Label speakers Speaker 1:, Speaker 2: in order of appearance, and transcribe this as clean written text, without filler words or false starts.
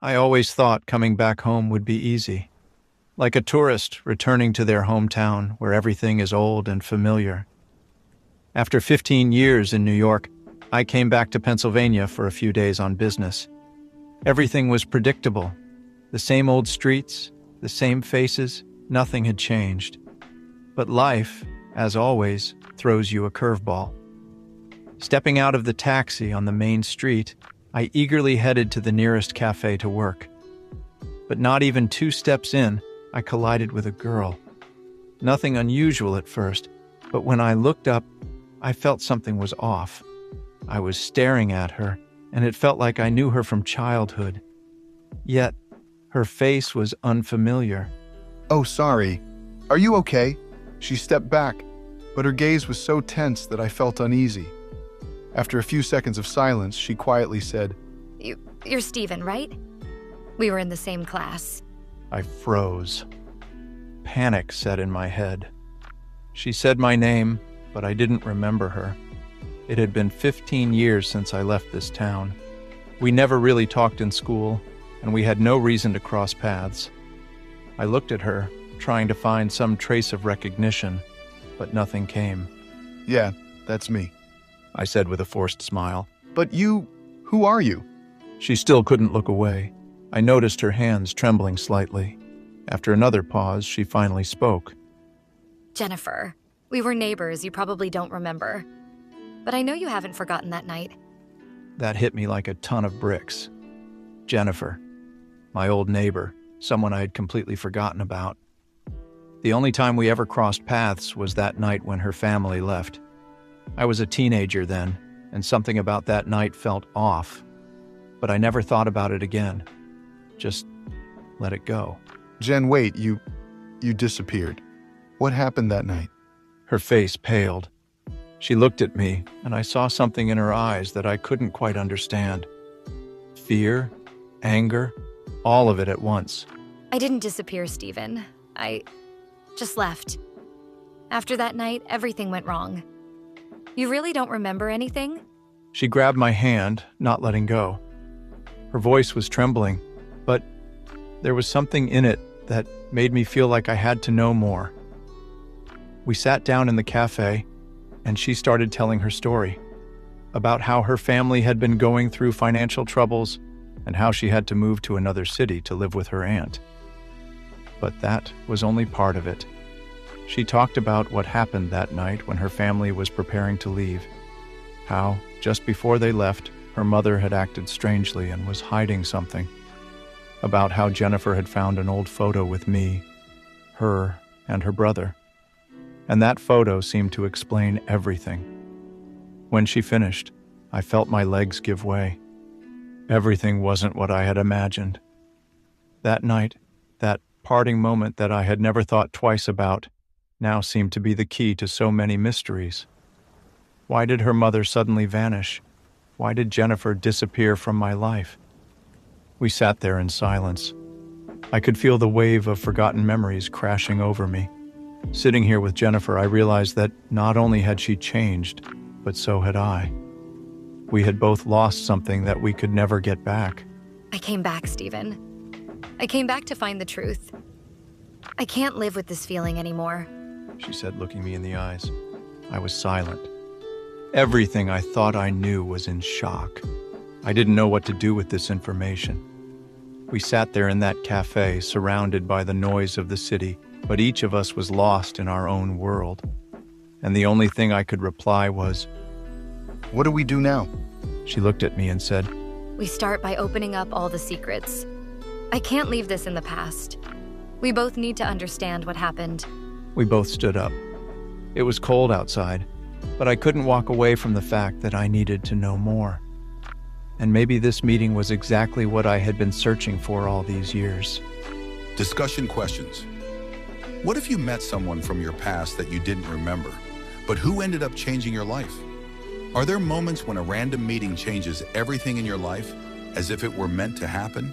Speaker 1: I always thought coming back home would be easy, like a tourist returning to their hometown where everything is old and familiar. After 15 years in New York, I came back to Pennsylvania for a few days on business. Everything was predictable. The same old streets, the same faces, nothing had changed. But life, as always, throws you a curveball. Stepping out of the taxi on the main street, I eagerly headed to the nearest cafe to work. But not even 2 steps in, I collided with a girl. Nothing unusual at first, but when I looked up, I felt something was off. I was staring at her, and it felt like I knew her from childhood. Yet, her face was unfamiliar.
Speaker 2: "Oh, sorry. Are you okay?" She stepped back, but her gaze was so tense that I felt uneasy. After a few seconds of silence, she quietly said,
Speaker 3: You're Steven, right? We were in the same class.
Speaker 1: I froze. Panic set in my head. She said my name, but I didn't remember her. It had been 15 years since I left this town. We never really talked in school, and we had no reason to cross paths. I looked at her, trying to find some trace of recognition, but nothing came.
Speaker 2: "Yeah, that's me,"
Speaker 1: I said with a forced smile.
Speaker 2: "But who are you?"
Speaker 1: She still couldn't look away. I noticed her hands trembling slightly. After another pause, she finally spoke.
Speaker 3: Jennifer. We were neighbors, you probably don't remember. But I know you haven't forgotten that night.
Speaker 1: That hit me like a ton of bricks. Jennifer, my old neighbor, someone I had completely forgotten about. The only time we ever crossed paths was that night when her family left. I was a teenager then, and something about that night felt off. But I never thought about it again. Just let it go.
Speaker 2: "Jen, wait, you disappeared. What happened that night?"
Speaker 1: Her face paled. She looked at me, and I saw something in her eyes that I couldn't quite understand. Fear, anger, all of it at once.
Speaker 3: I didn't disappear, Steven. I just left. After that night, everything went wrong. You really don't remember anything?
Speaker 1: She grabbed my hand, not letting go. Her voice was trembling, but there was something in it that made me feel like I had to know more. We sat down in the cafe, and she started telling her story about how her family had been going through financial troubles and how she had to move to another city to live with her aunt. But that was only part of it. She talked about what happened that night when her family was preparing to leave, how, just before they left, her mother had acted strangely and was hiding something, about how Jennifer had found an old photo with me, her, and her brother. And that photo seemed to explain everything. When she finished, I felt my legs give way. Everything wasn't what I had imagined. That night, that parting moment that I had never thought twice about, now seemed to be the key to so many mysteries. Why did her mother suddenly vanish? Why did Jennifer disappear from my life? We sat there in silence. I could feel the wave of forgotten memories crashing over me. Sitting here with Jennifer, I realized that not only had she changed, but so had I. We had both lost something that we could never get back.
Speaker 3: I came back, Steven. I came back to find the truth. I can't live with this feeling anymore.
Speaker 1: She said, looking me in the eyes. I was silent. Everything I thought I knew was in shock. I didn't know what to do with this information. We sat there in that cafe, surrounded by the noise of the city, but each of us was lost in our own world. And the only thing I could reply was,
Speaker 2: "What do we do now?"
Speaker 1: She looked at me and said,
Speaker 3: We start by opening up all the secrets. I can't leave this in the past. We both need to understand what happened.
Speaker 1: We both stood up. It was cold outside, but I couldn't walk away from the fact that I needed to know more. And maybe this meeting was exactly what I had been searching for all these years.
Speaker 4: Discussion questions. What if you met someone from your past that you didn't remember, but who ended up changing your life? Are there moments when a random meeting changes everything in your life, as if it were meant to happen?